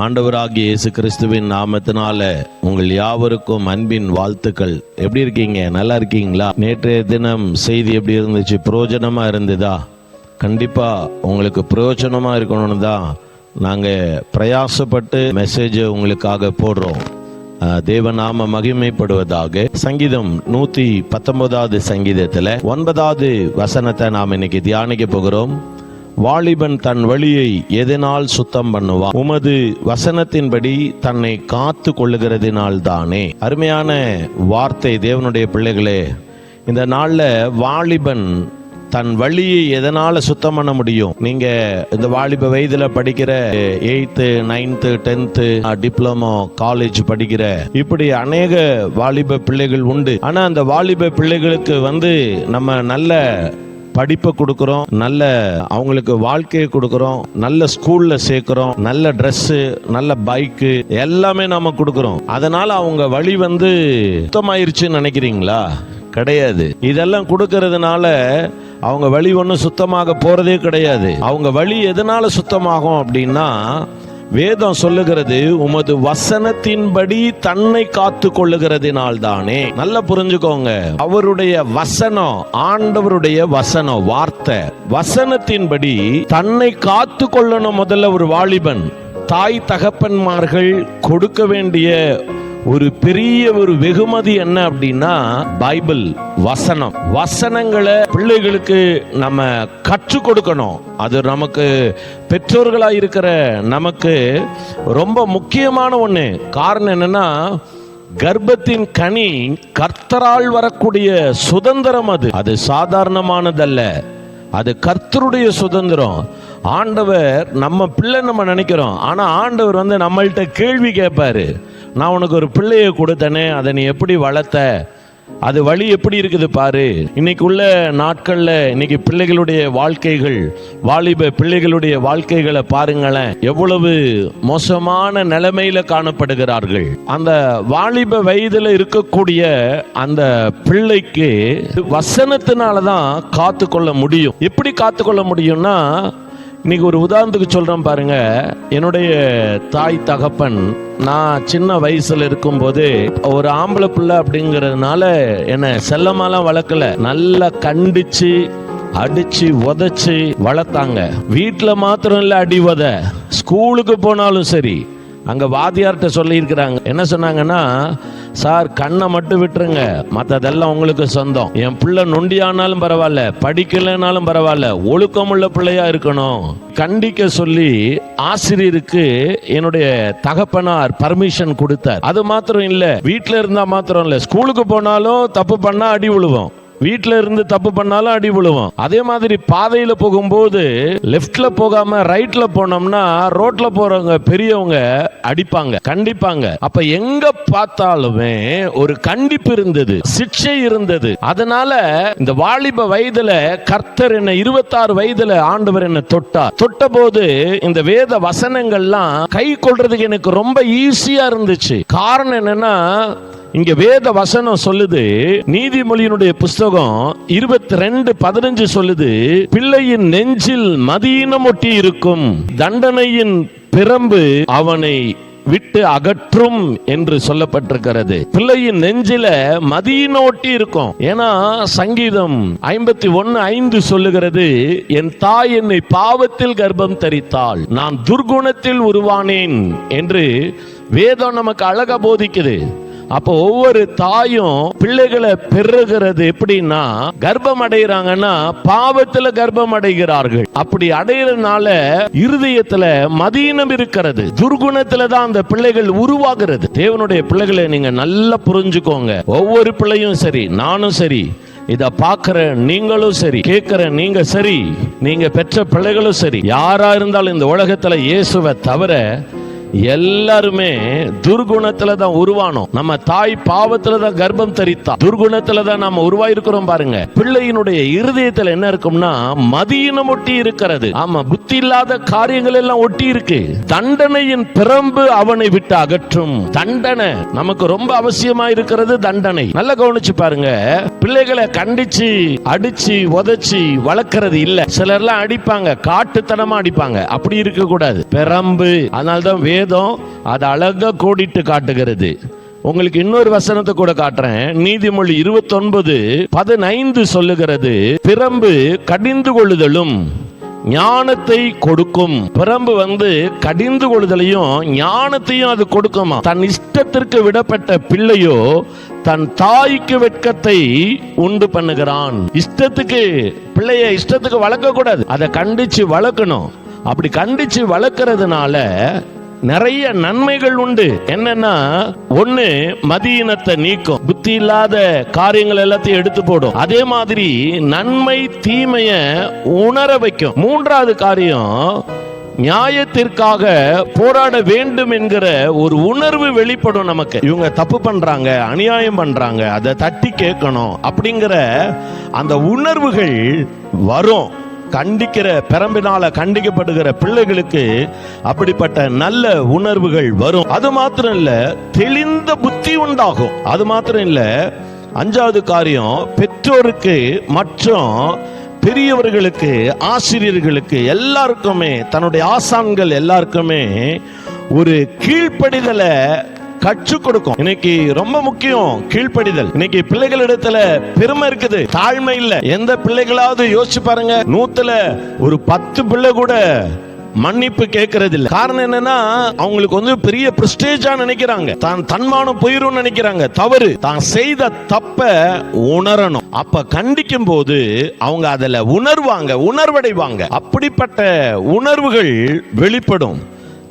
ஆண்டவராகிய இயேசு கிறிஸ்துவின் நாமத்தினால உங்கள் யாவருக்கும் அன்பின் வாழ்த்துக்கள். எப்படி இருக்கீங்க? நல்லா இருக்கீங்களா? நேற்றைய தினம் செய்தி எப்படி இருந்துச்சு? பிரயோஜனமா இருந்ததா? கண்டிப்பா உங்களுக்கு பிரயோஜனமா இருக்கணும்னு தான் நாங்கள் பிரயாசப்பட்டு மெசேஜ் உங்களுக்காக போடுறோம். தேவநாம மகிமைப்படுவதாக. சங்கீதம் 119வது சங்கீதத்தில் 9வது வசனத்தை நாம் இன்னைக்கு தியானிக்க போகிறோம். வாலிபன் தன் வழியை எதனால் சுத்தம் பண்ணுவான்? உமது வசனத்தின்படி தன்னை காத்து கொள்ளுகிறதினால் தானே. அருமையான வார்த்தை தேவனுடைய பிள்ளைகளே. இந்த நாளில் வாலிபன் தன் வழியை எதனால சுத்தம் பண்ண முடியும்? நீங்க இந்த வாலிப வயதுல படிக்கிற 8th 9th 10th diploma college படிக்கிற இப்படி அநேக வாலிப பிள்ளைகள் உண்டு. ஆனா அந்த வாலிப பிள்ளைகளுக்கு நம்ம நல்ல படிப்பை கொடுக்குறோம், நல்ல அவங்களுக்கு வாழ்க்கையை கொடுக்குறோம், நல்ல ஸ்கூல்ல சேர்க்கிறோம், நல்ல ட்ரெஸ்ஸு, நல்ல பைக்கு எல்லாமே நாம கொடுக்குறோம். அதனால அவங்க வழி சுத்தமாயிருச்சுன்னு நினைக்கிறீங்களா? கிடையாது. இதெல்லாம் கொடுக்கறதுனால அவங்க வழி ஒன்றும் சுத்தமாக போறதே கிடையாது. அவங்க வழி எதனால சுத்தமாகும் அப்படின்னா, வேதம் சொல்லுகிறது உமது வசனத்தின்படி தன்னை காத்து கொள்ளுகிறதினால் தானே. நல்லா புரிஞ்சுக்கோங்க. அவருடைய வசனம், ஆண்டவருடைய வசனம், வார்த்தை, வசனத்தின்படி தன்னை காத்து கொள்ளணும். முதல்ல ஒரு வாலிபன் தாய் தகப்பன்மார்கள் கொடுக்க வேண்டிய ஒரு பெரிய ஒரு வெகுமதி என்ன அப்படின்னா பைபிள் வசனம். வசனங்களை பிள்ளைகளுக்கு நம்ம கற்றுக் கொடுக்கணும். அது நமக்கு பெற்றோர்களா இருக்கிற நமக்கு ரொம்ப முக்கியமான ஒண்ணு. காரணம் என்னன்னா, கர்ப்பத்தின் கனி கர்த்தரால் வரக்கூடிய சுதந்திரம். அது சாதாரணமானதல்ல. அது கர்த்தருடைய சுதந்திரம். ஆண்டவர் நம்ம பிள்ளை நம்ம நினைக்கிறோம். ஆனா ஆண்டவர் நம்மள்கிட்ட கேள்வி கேட்பாரு. நான் உனக்கு ஒரு பிள்ளையை கொடுத்தனே, அதை நீ எப்படி வளர்த்த? அது வழி எப்படி இருக்குது பாரு. இன்னைக்கு உள்ள நாட்கள்ல இன்னைக்கு பிள்ளைகளுடைய வாழ்க்கைகள், வாலிப பிள்ளைகளுடைய வாழ்க்கைகளை பாருங்களேன், எவ்வளவு மோசமான நிலைமையில காணப்படுகிறார்கள். அந்த வாலிப வயதுல இருக்கக்கூடிய அந்த பிள்ளைக்கு வசனத்தினாலதான் காத்து கொள்ள முடியும். எப்படி காத்து கொள்ள முடியும்னா, இன்னைக்கு ஒரு உதாரணத்துக்கு சொல்றேன் பாருங்க. என்னுடைய தாய் தகப்பன் நான் சின்ன வயசுல இருக்கும்போது ஒரு ஆம்பளை பிள்ளை அப்படிங்கிறதுனால என்னை செல்லமாலாம் வளர்க்கல. நல்லா கண்டிச்சு அடிச்சு உதைச்சு வளர்த்தாங்க. வீட்டுல மாத்திரம் இல்ல அடி உத, ஸ்கூலுக்கு போனாலும் சரி. அங்க வாத்தியார்கிட்ட சொல்லியிருக்கிறாங்க. என்ன சொன்னாங்கன்னா, சார் கண்ணை மட்டும் விட்டுருங்க, மற்றதெல்லாம் உங்களுக்கு சொந்தம். என் பிள்ளை நொண்டியானாலும் பரவாயில்ல, படிக்கலைனாலும் பரவாயில்ல, ஒழுக்கமுள்ள பிள்ளையா இருக்கணும் கண்டிக்க சொல்லி ஆசிரியருக்கு என்னுடைய தகப்பனார் பர்மிஷன் கொடுத்தார். அது மாத்திரம் இல்ல, வீட்டுல இருந்தா மாத்திரம் இல்ல, ஸ்கூலுக்கு போனாலும் தப்பு பண்ணா அடி விழுவோம், வீட்டுல இருந்து தப்பு பண்ணாலும் அடி விழுவோம். அதே மாதிரி பாதையில போகும்போது லெப்ட்ல போகாம ரைட்ல போனோம்னா ரோட்ல போறவங்க பெரியவங்க அடிப்பாங்க, கண்டிப்பாங்க. அப்ப எங்க பார்த்தாலுமே ஒரு கண்டிப்பு இருந்தது, சிக்ஷை இருந்தது. அதனால இந்த வாலிப வயதுல கர்த்தர் என்ன 26 வயதுல ஆண்டவர் என்ன தொட்ட போது இந்த வேத வசனங்கள்லாம் கை கொள்றதுக்கு எனக்கு ரொம்ப ஈஸியா இருந்துச்சு. காரணம் என்னன்னா, இங்க வேத வசனம் சொல்லுது, நீதிமொழியினுடைய புஸ்தகம் 22:15 சொல்லுது, பிள்ளையின் நெஞ்சில் மதீனம் ஒட்டி இருக்கும், தண்டனையின் பிரம்பு அவனை விட்டு அகற்றும் என்று சொல்லப்பட்டிருக்கிறது. பிள்ளையின் நெஞ்சில மதீனம் ஒட்டி இருக்கும். ஏன்னா சங்கீதம் 51:5 சொல்லுகிறது, என் தாய் என்னை பாவத்தில் கர்ப்பம் தரித்தாள், நான் துர்குணத்தில் உருவானேன் என்று வேதம் நமக்கு அழகா போதிக்குது. அப்போ ஒவ்வொரு தாயும் பிள்ளைகளை பெறுகிறது எப்படின்னா, கர்ப்பம் அடைகிறாங்கன்னா பாவத்துல கர்ப்பம் அடைகிறார்கள். அப்படி அடைகிறதுனால இருதயத்துல மதீனம் இருக்கிறது, துர்குணத்துல தான் அந்த பிள்ளைகள் உருவாகிறது. தேவனுடைய பிள்ளைகளை நீங்க நல்லா புரிஞ்சுக்கோங்க. ஒவ்வொரு பிள்ளையும் சரி, நானும் சரி, இத பாக்குற நீங்களும் சரி, கேட்கிற நீங்க சரி, நீங்க பெற்ற பிள்ளைகளும் சரி, யாரா இருந்தாலும் இந்த உலகத்துல இயேசுவை தவிர எல்லாருமே துர்குணத்துல தான் உருவானோம். நம்ம தாய் பாவத்துல தான் கர்ப்பம் தரித்தா, துர்குணத்துல தான் நாம உருவாயிருக்கிறோம். பாருங்க, பிள்ளையினுடைய இருதயத்துல என்ன இருக்கும்னா மதீனம் ஒட்டி இருக்கிறது. ஆமா, புத்தி இல்லாத காரியங்கள் எல்லாம் ஒட்டி இருக்கு. தண்டனையின் பிரம்பு அவனை விட்டு அகற்றும். தண்டனை நமக்கு ரொம்ப அவசியமா இருக்கிறது. தண்டனை நல்லா கவனிச்சு பாருங்க. பிள்ளைகளை கண்டிச்சு அடிச்சு உதைச்சு வளர்க்கறது இல்ல. சிலர்லாம் அடிப்பாங்க, காட்டுத்தனமா அடிப்பாங்க. அப்படி இருக்க கூடாது. பிரம்பு. அதனால்தான் வேத வேதம் அதை அழகா கோடிட்டு காட்டுகிறது. உங்களுக்கு இன்னொரு வசனத்தை கூட காட்டுறேன். நீதிமொழி 29:15 சொல்லுகிறது, பிரம்பு கடிந்து கொள்ளுதலும் ஞானத்தை கொடுக்கும். பிரம்பு கடிந்து கொள்ளுதலையும் ஞானத்தையும் அது கொடுக்குமா. தன் இஷ்டத்திற்கு விடப்பட்ட பிள்ளையோ தன் தாய்க்கு வெட்கத்தை உண்டு பண்ணுகிறான். இஷ்டத்துக்கு பிள்ளைய இஷ்டத்துக்கு வளர்க்க கூடாது, அதை கண்டிச்சு வளர்க்கணும். அப்படி கண்டிச்சு வளர்க்கறதுனால நிறைய நன்மைகள் உண்டு. என்னன்னா, ஒண்ணு மதியினத்தை நீக்கும், புத்தி இல்லாத காரியங்கள் எல்லாத்தையும் எடுத்து போடும். அதே மாதிரி நன்மை தீமைய உணர வைக்கும். மூன்றாவது காரியம், நியாயத்திற்காக போராட வேண்டும் என்கிற ஒரு உணர்வு வெளிப்படும் நமக்கு. இவங்க தப்பு பண்றாங்க, அநியாயம் பண்றாங்க, அதை தட்டி கேட்கணும் அப்படிங்கிற அந்த உணர்வுகள் வரும். கண்டிக்கிற பிரம்பினால கண்டிக்கப்படுகிற பிள்ளைகளுக்கு அப்படிப்பட்ட நல்ல உணர்வுகள் வரும். அது மாத்திரம் இல்ல, தெளிந்த புத்தி உண்டாகும். அது மாத்திரம் இல்ல, அஞ்சாவது காரியம், பெற்றோருக்கு மற்றும் பெரியவர்களுக்கு, ஆசிரியர்களுக்கு எல்லாருக்குமே, தன்னுடைய ஆசான்கள் எல்லாருக்குமே ஒரு கீழ்ப்படிதலை கற்றுக் கொடுக்கும். இன்னைக்கு ரொம்ப முக்கியம் கீழ்ப்படிதல். இன்னைக்கு பிள்ளைகளிடத்துல பெருமை இருக்குது, தாழ்மை இல்ல. எந்த பிள்ளைகளாவது யோசிச்சு பாருங்க, 100ல ஒரு 10 பிள்ளை கூட மன்னிப்பு கேட்கறது இல்ல. காரணம் என்னன்னா, அவங்களுக்கு பெரிய பிரஸ்டேஜா நினைக்கிறாங்க, தான் தன்மானம் போயிரும் நினைக்கிறாங்க. தவறு. தான் செய்த தப்ப உணரணும். அப்ப கண்டிக்கும் போது அவங்க அதுல உணர்வடைவாங்க. அப்படிப்பட்ட உணர்வுகள் வெளிப்படும்.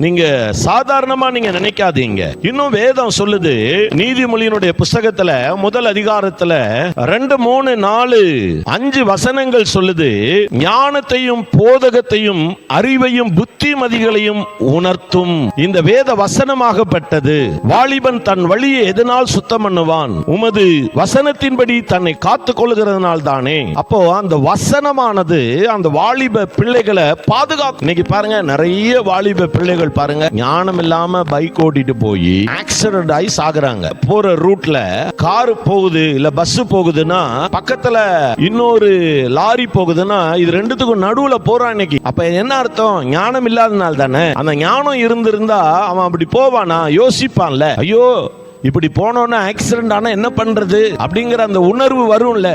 நீங்க சாதாரணமா நீங்க நினைக்காதீங்க. இன்னும் வேதம் சொல்லுது, நீதிமொழியினுடைய புஸ்தகத்துல முதல் அதிகாரத்துல 2, 3, 4, 5 வசனங்கள் சொல்லுது, ஞானத்தையும் போதகத்தையும் அறிவையும் புத்திமதிகளையும் உணர்த்தும். இந்த வேத வசனமாகப்பட்டது. வாலிபன் தன் வழியை எதனால் சுத்தம் பண்ணுவான்? உமது வசனத்தின்படி தன்னை காத்துக் கொள்கிறதுனால் தானே. அப்போ அந்த வசனமானது அந்த வாலிப பிள்ளைகளை பாதுகாக்கும். இன்னைக்கு பாருங்க, நிறைய வாலிப பிள்ளைகள் பாருங்க, ஞானம் இல்லாம பைக் ஓட்டிட்டு போய் ஆக்சிடென்ட் ஆகி சாகுறாங்க. போற ரூட்ல கார் போகுது இல்ல பஸ் போகுதுன்னா, பக்கத்துல இன்னொரு லாரி போகுதுன்னா, இது ரெண்டுத்துக்கும் நடுவுல போறான் இன்னைக்கு. அப்ப என்ன அர்த்தம்? ஞானம் இல்லாதனால தானே. அந்த ஞானம் இருந்திருந்தா அவன் அப்படி போவானா? யோசிப்பான்ல, ஐயோ இப்படி போனோன்னா ஆக்சிடென்ட் ஆனா என்ன பண்றது அப்படிங்கிற அந்த உணர்வு வரும்ல.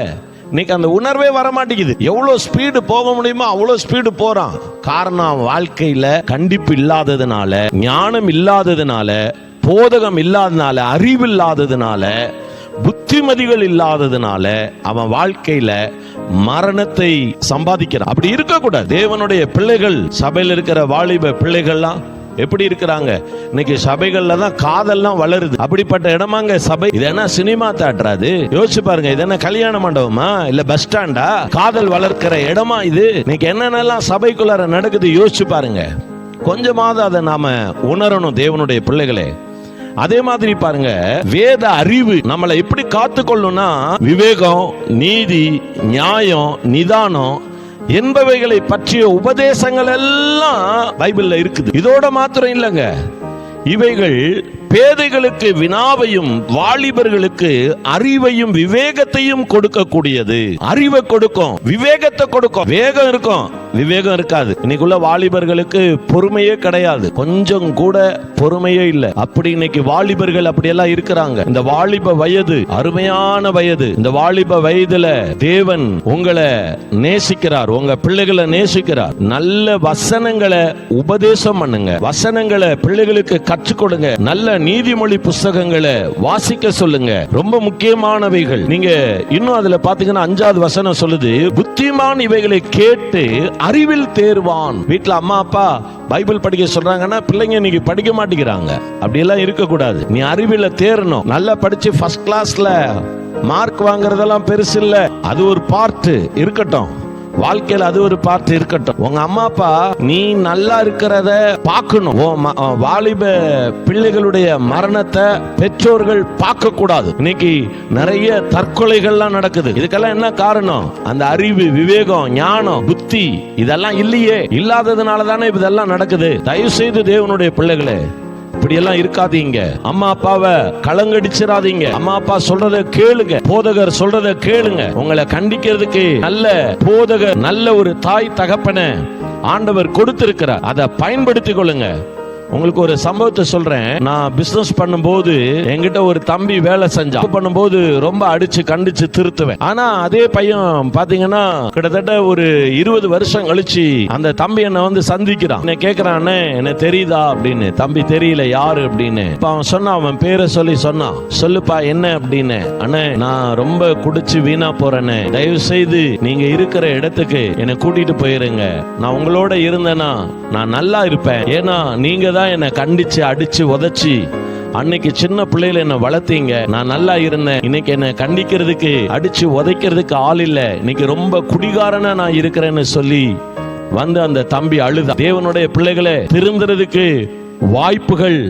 இன்னைக்கு அந்த உணர்வே வர மாட்டேங்குது. எவ்வளவு ஸ்பீடு போக முடியுமோ அவ்வளவு ஸ்பீடு போறான். காரணம், வாழ்க்கையில கண்டிப்பு இல்லாததுனால, ஞானம் இல்லாததுனால, போதகம் இல்லாததுனால, அறிவு இல்லாததுனால, புத்திமதிகள் இல்லாததுனால அவன் வாழ்க்கையில மரணத்தை சம்பாதிக்கிறான். அப்படி இருக்க கூடாது. தேவனுடைய பிள்ளைகள், சபையில் இருக்கிற வாலிப பிள்ளைகள்லாம் எப்படி இருக்கிறாங்க? இன்னைக்கு சபைகள்ல தான் காதல்லாம் வளருது. அப்படிப்பட்ட இடமாங்க சபை. இது என்ன சினிமா தியேட்டராது? யோசிச்சு பாருங்க. இது என்ன கல்யாண மண்டபமா இல்ல பஸ் ஸ்டாண்டா? காதல் வளர்க்கிற இடமா இது? இன்னைக்கு என்னென்னலாம் சபைக்குள்ளார நடக்குது யோசிச்சு பாருங்க. கொஞ்சமாவது அதை நாம உணரணும் தேவனுடைய பிள்ளைகளே. அதே மாதிரி பாருங்க, வேத அறிவு நம்மளை எப்படி காத்துக்கொள்ளும்னா, விவேகம், நீதி, நியாயம், நிதானம் என்பவைகளை பற்றிய உபதேசங்கள் எல்லாம் பைபிள்ல இருக்குது. இதோட மாத்திரம் இல்லைங்க, இவைகள் பேதைகளுக்கு வினாவையும் வாலிபர்களுக்கு அறிவையும் விவேகத்தையும் கொடுக்கக்கூடியது. அறிவை கொடுக்கும், விவேகத்தை கொடுக்கும். வேகம் இருக்கும், விவேகம் இருக்காது. இன்னைக்குள்ள வாலிபர்களுக்கு பொறுமையே கிடையாது, கொஞ்சம் கூட பொறுமையே இல்லை. அப்படி இன்னைக்கு வாலிபர்கள் அப்படியெல்லாம் இருக்கிறாங்க. இந்த வாலிப வயது அருமையான வயது. இந்த வாலிப வயதுல தேவன் உங்களை நேசிக்கிறார், உங்க பிள்ளைகளை நேசிக்கிறார். நல்ல வசனங்களை உபதேசம் பண்ணுங்க, வசனங்களை பிள்ளைகளுக்கு கற்றுக் கொடுங்க, நல்ல நீதிமொழி புஸ்தகங்களை வாசிக்க சொல்லுங்க. ரொம்ப முக்கியமானவைகள். நீங்க இன்னும் அதுல பாத்தீங்கன்னா 5வது வசனம் சொல்லுது, புத்திமான் இவைகளை கேட்டு அறிவில் தேர்வான். வீட்டுல அம்மா அப்பா பைபிள் படிக்க சொல்றாங்கன்னா பிள்ளைங்க இன்னைக்கு படிக்க மாட்டேங்கிறாங்க. அப்படியெல்லாம் இருக்க கூடாது. நீ அறிவில தேரணும். நல்லா படிச்சு ஃபர்ஸ்ட் கிளாஸ்ல மார்க் வாங்குறதெல்லாம் பெருசு இல்ல, அது ஒரு பார்ட் இருக்கட்டும். வாழ்க்கையில் அது ஒரு பார்ட் இருக்கட்டும். உங்க அம்மா அப்பா நீ நல்லா இருக்கிறத பார்க்கணும். வாலிப பிள்ளைகளுடைய மரணத்தை பெற்றோர்கள் பார்க்க கூடாது. இன்னைக்கு நிறைய தற்கொலைகள்லாம் நடக்குது. இதுக்கெல்லாம் என்ன காரணம்? அந்த அறிவு, விவேகம், ஞானம், புத்தி இதெல்லாம் இல்லையே. இல்லாததுனால தானே இதெல்லாம் நடக்குது. தயவு செய்து தேவனுடைய பிள்ளைகளே, இப்படி எல்லாம் இருக்காதீங்க. அம்மா அப்பாவை கலங்கடிச்சிடாதீங்க. அம்மா அப்பா சொல்றத கேளுங்க, போதகர் சொல்றத கேளுங்க. உங்களை கண்டிக்கிறதுக்கு நல்ல போதகர், நல்ல ஒரு தாய் தகப்பனை ஆண்டவர் கொடுத்திருக்கிறார். அதை பயன்படுத்திக் கொள்ளுங்க. உங்களுக்கு ஒரு சம்பவத்தை சொல்றேன். நான் பிசினஸ் பண்ணும்போது என்கிட்ட ஒரு தம்பி வேலை செஞ்சா பண்ணும்போது ரொம்ப அடிச்சு கண்டிச்சு திருத்துவேன். ஆனா அதே பையன் பாத்தீங்கன்னா கிட்டத்தட்ட ஒரு 20 வருஷம் கழிச்சு அந்த தம்பி என்ன வந்து சந்திக்கிறான். என்ன கேக்குறான், என்ன தெரியுதா அப்படின்னு. தம்பி தெரியல யாரு அப்படின்னு. அவன் சொன்னான், அவன் பேரை சொல்லி சொன்னான். சொல்லுப்பா என்ன அப்படின்னு. அண்ணே நான் ரொம்ப குடிச்சு வீணா போறேன்னு, தயவு செய்து நீங்க இருக்கிற இடத்துக்கு என்னை கூட்டிட்டு போயிருங்க. நான் உங்களோட இருந்தேன்னா நான் நல்லா இருப்பேன். ஏன்னா நீங்க தான் என்னை கண்டிச்சு அடிச்சு உதைச்சி அன்னைக்கு சின்ன பிள்ளையில என்ன வளர்த்தீங்க. நான் நல்லா இருந்தேன். இன்னைக்கு என்ன கண்டிக்கிறதுக்கு அடிச்சு உதைக்கிறதுக்கு ஆள் இல்ல. இன்னைக்கு ரொம்ப குடிகாரனா நான் இருக்கிறேன்னு சொல்லி வந்து அந்த தம்பி அழுதா. தேவனுடைய பிள்ளைகளை திருந்துறதுக்கு வாய்ப்புகள்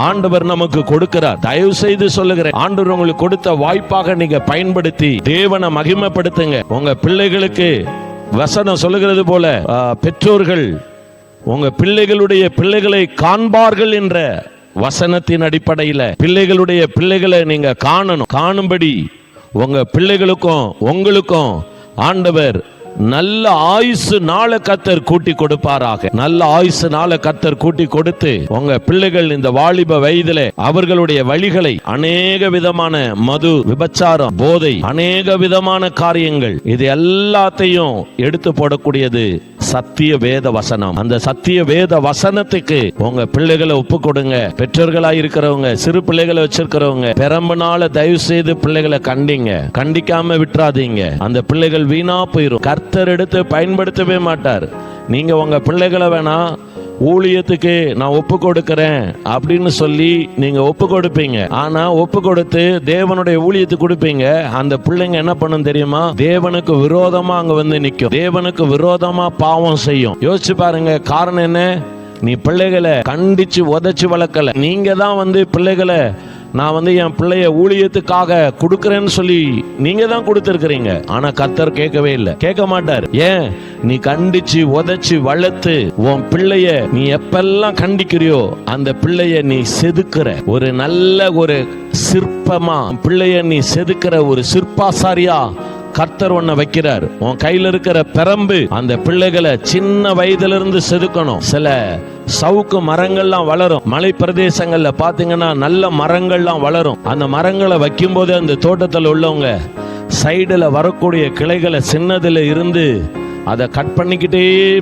ஆண்டவர் நமக்கு கொடுக்கிறார். தயவு செய்து சொல்லுகிறேன், ஆண்டவர் உங்களுக்கு கொடுத்த வாய்ப்பாக நீங்க பயன்படுத்தி தேவனை மகிமைப்படுத்துங்க. உங்க பிள்ளைகளுக்கு வசனம் சொல்லுகிறது போல பெற்றோர்கள் உங்க பிள்ளைகளுடைய பிள்ளைகளை காண்பார்கள் என்ற வசனத்தின் அடிப்படையில் பிள்ளைகளுடைய பிள்ளைகளை நீங்க காணணும். காணும்படி உங்க பிள்ளைகளுக்கும் உங்களுக்கும் ஆண்டவர் நல்ல ஆயுசு நாள கர்த்தர் கூட்டி கொடுப்பாராக. நல்ல ஆயுசு நாள கர்த்தர் கூட்டி கொடுத்து உங்க பிள்ளைகள் இந்த வாலிப வயதிலே அவர்களுடைய வழிகளை அநேக விதமான மது, விபச்சாரம், போதை, அநேக விதமான காரியங்கள் இது எல்லாத்தையும் எடுத்து போடக்கூடியது சத்திய வேத வசனம். அந்த சத்திய வேத வசனத்துக்கு உங்க பிள்ளைகளை ஒப்பு கொடுங்க. பெற்றோர்களா இருக்கிறவங்க, சிறு பிள்ளைகளை வச்சிருக்கிறவங்க, பெரம்புனால தயவு செய்து பிள்ளைகளை கண்டிக்காம விட்டுறாதீங்க. அந்த பிள்ளைகள் வீணா போயிரும். கர்த்தர் எடுத்து பயன்படுத்தவே மாட்டார். நீங்க உங்க பிள்ளைகளை வேணா ஊழியத்துக்கு நான் ஒப்பு கொடுக்கிறேன் அப்படின்னு சொல்லி நீங்க ஒப்பு கொடுப்பீங்க. ஆனா ஒப்பு கொடுத்து தேவனுடைய ஊழியத்துக்கு கொடுப்பீங்க. அந்த பிள்ளைங்க என்ன பண்ணும் தெரியுமா? தேவனுக்கு விரோதமா அங்க வந்து நிற்கும். தேவனுக்கு விரோதமா பாவம் செய்யும். யோசிச்சு பாருங்க. காரணம் என்ன? நீ பிள்ளைகளை கண்டிச்சு உதைச்சு வளர்க்கல. நீங்க தான் வந்து பிள்ளைகளை நான் வந்து என் பிள்ளைய ஊழியத்துக்காக கொடுக்கிறேன்னு சொல்லி நீங்க தான் கொடுத்திருக்கிறீங்க. ஆனா கர்த்தர் கேட்கவே இல்லை, கேட்க மாட்டார். ஏன்? நீ கண்டிச்சு உதைச்சு வளர்த்து உன் பிள்ளைய நீ எப்பெல்லாம் கண்டிக்கிறியோ அந்த பிள்ளைய நீ செதுக்குற ஒரு நல்ல ஒரு சிற்பமா, பிள்ளைய நீ செதுக்குற ஒரு சிற்பாசாரியா கர்த்தர் ஒன்ன வைக்கிறார். உன் கையில இருக்கிற பெரம்பு அந்த பிள்ளைகளை சின்ன வயதுல இருந்து செதுக்கணும். சில சவுக்கு மரங்கள்லாம் வளரும். மலை பிரதேசங்கள்ல பாத்தீங்கன்னா நல்ல மரங்கள்லாம் வளரும். அந்த மரங்களை வைக்கும் போது அந்த தோட்டத்தில் உள்ளவங்க சைடுல வரக்கூடிய கிளைகளை சின்னதுல இருந்து அதை கட் பண்ணிக்கிட்டே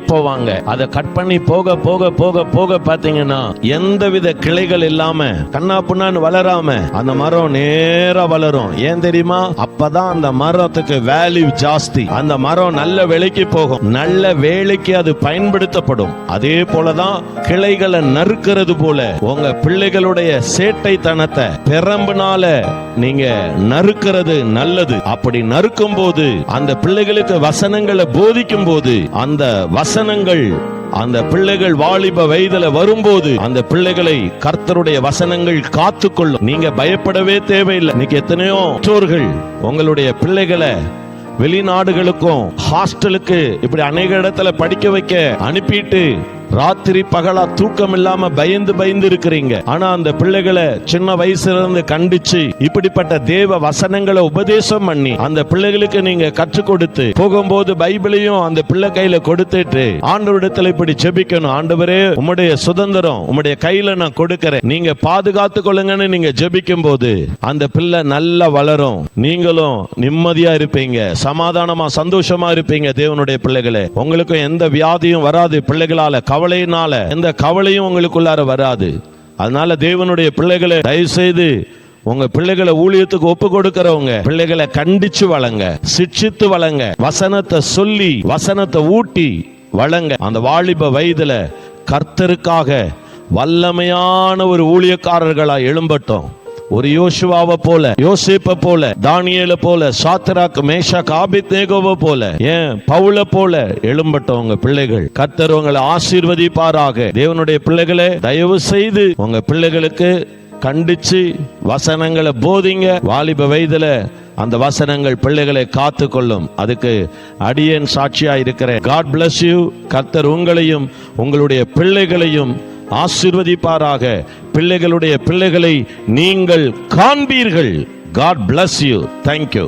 போவாங்க. அதை கட் பண்ணி போக போக போக போக பாத்தீங்கன்னா எந்தவித கிளைகள் இல்லாம கண்ணா புண்ணான்னு வளராம அந்த மரம் நேரா வளரும். ஏன் தெரியுமா? அப்பதான் அந்த மரத்துக்கு வேல்யூ ஜாஸ்தி. அந்த மரம் நல்ல விலைக்கு போகும். நல்ல வேலைக்கு அது பயன்படுத்தப்படும். அதே போலதான் கிளைகளை நறுக்கிறது போல உங்க பிள்ளைகளுடைய சேட்டைத்தனத்தை பெரம்புனால நீங்க நறுக்கிறது நல்லது. அப்படி நறுக்கும் போது அந்த பிள்ளைகளுக்கு வசனங்களை போதிக்கும் போது அந்த வசனங்கள் அந்த பிள்ளைகள் வாலிப வயதுல வரும்போது அந்த பிள்ளைகளை கர்த்தருடைய வசனங்கள் காத்துக்கொள்ளும். நீங்க பயப்படவே தேவையில்லை. இன்னைக்கு எத்தனையோ பெற்றோர்கள் உங்களுடைய பிள்ளைகளை வெளிநாடுகளுக்கும் ஹாஸ்டலுக்கு இப்படி அநேக இடத்துல படிக்க வைக்க அனுப்பிட்டு ராத்திரி பகலா தூக்கம் இல்லாம பயந்து இருக்கிறீங்க. ஆனா அந்த பிள்ளைகளை சின்ன வயசுல இருந்து கண்டிச்சு இப்படிப்பட்ட தேவ வசனங்களை உபதேசம் பண்ணி அந்த பிள்ளைகளுக்கு நீங்க கற்றுக் கொடுத்து போகும்போது பைபிளையும் அந்த பிள்ளை கையில கொடுத்துட்டு ஆண்டவரிடத்துல இப்படி ஜெபிக்கணும். ஆண்டவரே, உம்முடைய சுதந்திரம் உம்முடைய கையில நான் கொடுக்கிறேன், நீங்க பாதுகாத்து கொள்ளுங்கன்னு நீங்க ஜெபிக்கும் போது அந்த பிள்ளை நல்லா வளரும். நீங்களும் நிம்மதியா இருப்பீங்க, சமாதானமா சந்தோஷமா இருப்பீங்க. தேவனுடைய பிள்ளைகளே, உங்களுக்கும் எந்த வியாதியும் வராது. பிள்ளைகளால கவலையினால எந்த கவலையும் உங்களுக்குள்ளார வராது. அதனால தேவனுடைய பிள்ளைகளை தயவு செய்து உங்க பிள்ளைகளை ஊழியத்துக்கு ஒப்பு கொடுக்கிறவங்க பிள்ளைகளை கண்டிச்சு வளங்க, சிட்சித்து வளங்க, வசனத்தை சொல்லி வசனத்தை ஊட்டி வளங்க. அந்த வாலிப வயதுல கர்த்தருக்காக வல்லமையான ஒரு ஊழியக்காரர்களா எழும்பட்டும். ஒரு யோசுவாவை போல, யோசேப்பை போல, தானியேலை போல, சாத்ராக் மேஷாக் ஆபேத்நேகோவை போல, ஏன் பவுலை போல எழும்பட்டும் உங்க பிள்ளைகள். கர்த்தர் உங்களை ஆசீர்வதிப்பாராக. தேவனுடைய பிள்ளைகளே, தயவு செய்து உங்க பிள்ளைகளுக்கு கண்டிச்சு வசனங்களை போதிங்க. வாலிப வயதுல அந்த வசனங்கள் பிள்ளைகளை காத்து கொள்ளும். அதுக்கு அடியேன் சாட்சியா இருக்கிறேன். God bless you. கர்த்தர் உங்களையும் உங்களுடைய பிள்ளைகளையும் ஆசீர்வதிப்பாராக. பிள்ளைகளுடைய பிள்ளைகளை நீங்கள் காண்பீர்கள். God bless you. Thank you.